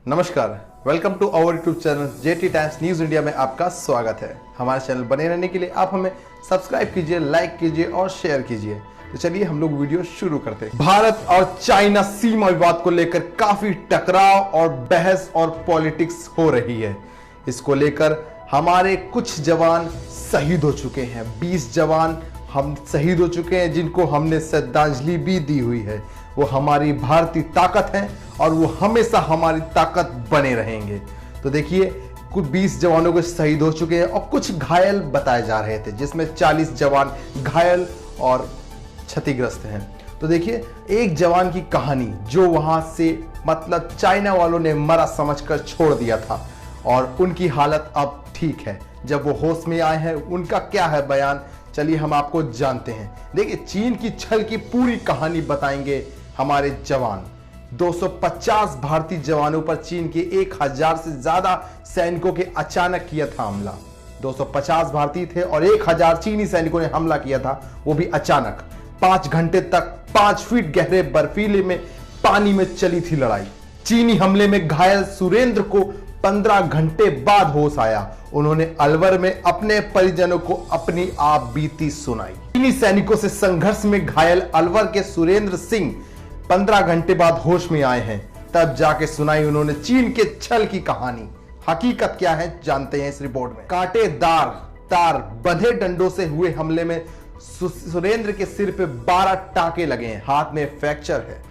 नमस्कार, welcome to our YouTube channel JT Times news India में आपका स्वागत है। हमारे चैनल बने रहने के लिए आप हमें सब्सक्राइब कीजिए, लाइक कीजिए और शेयर कीजिए। तो चलिए हम लोग वीडियो शुरू करते हैं। भारत और चाइना सीमा विवाद को लेकर काफी टकराव और बहस और पॉलिटिक्स हो रही है। इसको लेकर हमारे कुछ जवान शहीद हो चुके हैं। 20 जवान हम शहीद हो चुके हैं, जिनको हमने श्रद्धांजलि भी दी हुई है। वो हमारी भारतीय ताकत है और वो हमेशा हमारी ताकत बने रहेंगे। तो देखिए, कुछ 20 जवानों के शहीद हो चुके हैं और कुछ घायल बताए जा रहे थे, जिसमें 40 जवान घायल और क्षतिग्रस्त हैं। तो देखिए, एक जवान की कहानी जो वहां से मतलब चाइना वालों ने मरा समझकर छोड़ दिया था और उनकी हालत अब ठीक है। जब वो होश में आए हैं, उनका क्या है बयान, चलिए हम आपको जानते हैं। देखिए, चीन की छल की पूरी कहानी बताएंगे हमारे जवान। 250 भारतीय जवानों पर चीन के 1000 से ज्यादा सैनिकों के अचानक किया था हमला। 250 भारतीय थे और 1000 चीनी सैनिकों ने हमला किया था, वो भी अचानक। 5 घंटे तक 5 फीट गहरे बर्फीले में पानी में चली थी लड़ाई। चीनी हमले में घायल सुरेंद्र को 15 घंटे बाद होश आया। उन्होंने अलवर में अपने परिजनों को अपनी आप बीती सुनाई। चीनी सैनिकों से संघर्ष में घायल अलवर के सुरेंद्र सिंह 15 घंटे बाद होश में आए हैं। तब जाके सुनाई उन्होंने चीन के छल की कहानी। हकीकत क्या है जानते हैं इस रिपोर्ट में। कांटेदार तार बंधे डंडों से हुए हमले में सुरेंद्र के सिर पे 12 टांके लगे हैं, हाथ में फ्रैक्चर है।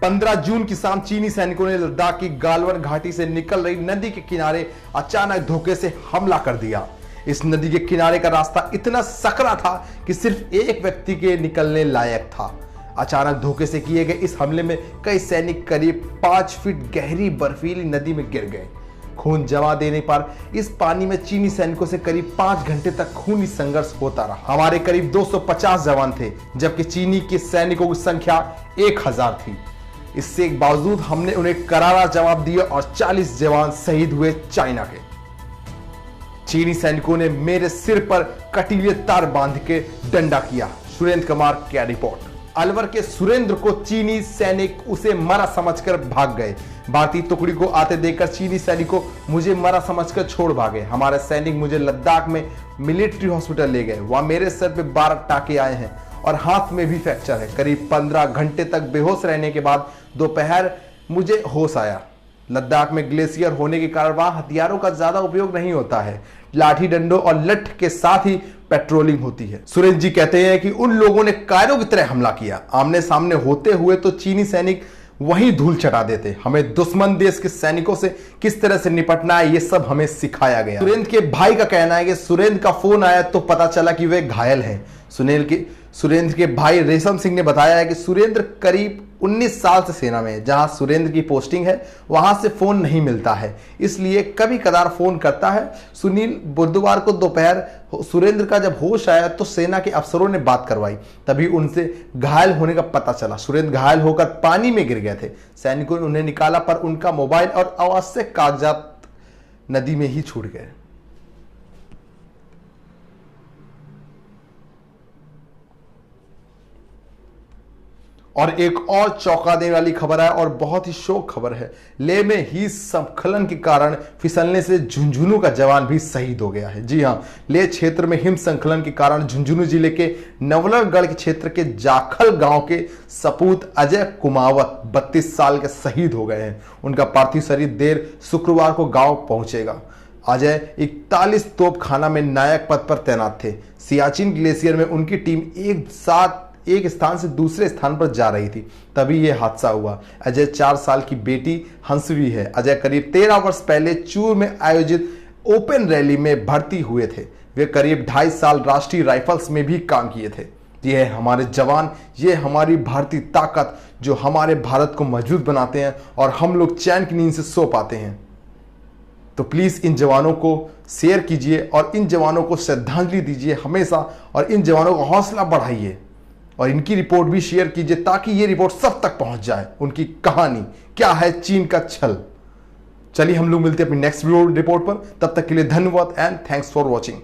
15 जून की शाम चीनी सैनिकों ने लद्दाख की गालवन घाटी से निकल रही नदी के किनारे अचानक धोखे से हमला कर दिया। इस नदी के किनारे का रास्ता इतना सकरा था कि सिर्फ एक व्यक्ति के निकलने लायक था। अचानक धोखे से किए गए इस हमले में कई सैनिक करीब 5 फीट गहरी बर्फीली नदी में गिर गए। खून जमा देने पर इस पानी में चीनी सैनिकों से करीब 5 घंटे तक खूनी संघर्ष होता रहा। हमारे करीब 250 जवान थे, जबकि चीनी के सैनिकों की संख्या 1000 थी। इससे बावजूद हमने उन्हें करारा जवाब दिया और 40 जवान शहीद हुए चाइना के। चीनी सैनिकों ने मेरे सिर पर कटीले तार बांध के डंडा किया। सुरेंद्र कुमार क्या रिपोर्ट। अलवर के सुरेंद्र को चीनी सैनिक उसे मरा समझकर भाग गए। भारतीय टुकड़ी को आते देखकर चीनी सैनिकों मुझे मरा समझकर छोड़ भागे। हमारे सैनिक मुझे लद्दाख में मिलिट्री हॉस्पिटल ले गए। वहां मेरे सर पे 12 टाके आए हैं और हाथ में भी फ्रैक्चर है। करीब 15 घंटे तक बेहोश रहने के बाद दोपहर मुझे होश आया। लद्दाख में ग्लेशियर होने के कारण वहां हथियारों का ज्यादा उपयोग नहीं होता है। लाठी डंडों और लठ के साथ ही पेट्रोलिंग होती है। सुरेंद्र जी कहते हैं कि उन लोगों ने कायरों की तरह हमला किया। आमने सामने होते हुए तो चीनी सैनिक वहीं धूल चटा देते। हमें दुश्मन देश के सैनिकों से किस तरह से निपटना है, ये सब हमें सिखाया गया। सुरेंद्र के भाई का कहना है कि सुरेंद्र का फोन आया तो पता चला कि वे घायल हैं। सुरेंद्र के भाई रेशम सिंह ने बताया है कि सुरेंद्र करीब 19 साल से सेना में है। जहां सुरेंद्र की पोस्टिंग है वहां से फोन नहीं मिलता है, इसलिए कभी कदार फोन करता है। सुनील बुधवार को दोपहर सुरेंद्र का जब होश आया तो सेना के अफसरों ने बात करवाई, तभी उनसे घायल होने का पता चला। सुरेंद्र घायल होकर पानी में गिर गए थे। सैनिकों ने उन्हें निकाला पर उनका मोबाइल और आवश्यक कागजात नदी में ही छूट गए। और एक और चौंका देने वाली खबर है और बहुत ही शोक खबर है। लेह में ही हिमस्खलन के कारण फिसलने से झुंझुनू का जवान भी शहीद हो गया है। जी हां, लेह क्षेत्र में हिमस्खलन के कारण झुंझुनू जिले के नवलगढ़ के क्षेत्र के जाखल गांव के सपूत अजय कुमावत 32 साल के शहीद हो गए हैं। उनका पार्थिव शरीर देर शुक्रवार को गांव पहुंचेगा। अजय 41 तोपखाना में नायक पद पर तैनात थे। सियाचिन ग्लेशियर में उनकी टीम एक स्थान से दूसरे स्थान पर जा रही थी, तभी यह हादसा हुआ। अजय 4 साल की बेटी हंसवी है। अजय करीब 13 वर्ष पहले चूर में आयोजित ओपन रैली में भर्ती हुए थे। वे करीब 2.5 साल राष्ट्रीय राइफल्स में भी काम किए थे। ये है हमारे जवान, ये हमारी भारतीय ताकत जो हमारे भारत को मजबूत बनाते हैं और हम लोग चैन की नींद से सो पाते हैं। तो प्लीज इन जवानों को शेयर कीजिए और इन जवानों को श्रद्धांजलि दीजिए हमेशा, और इन जवानों का हौसला बढ़ाइए और इनकी रिपोर्ट भी शेयर कीजिए ताकि ये रिपोर्ट सब तक पहुंच जाए। उनकी कहानी क्या है, चीन का छल। चलिए हम लोग मिलते हैं अपनी नेक्स्ट वीडियो रिपोर्ट पर। तब तक के लिए धन्यवाद एंड थैंक्स फॉर वॉचिंग।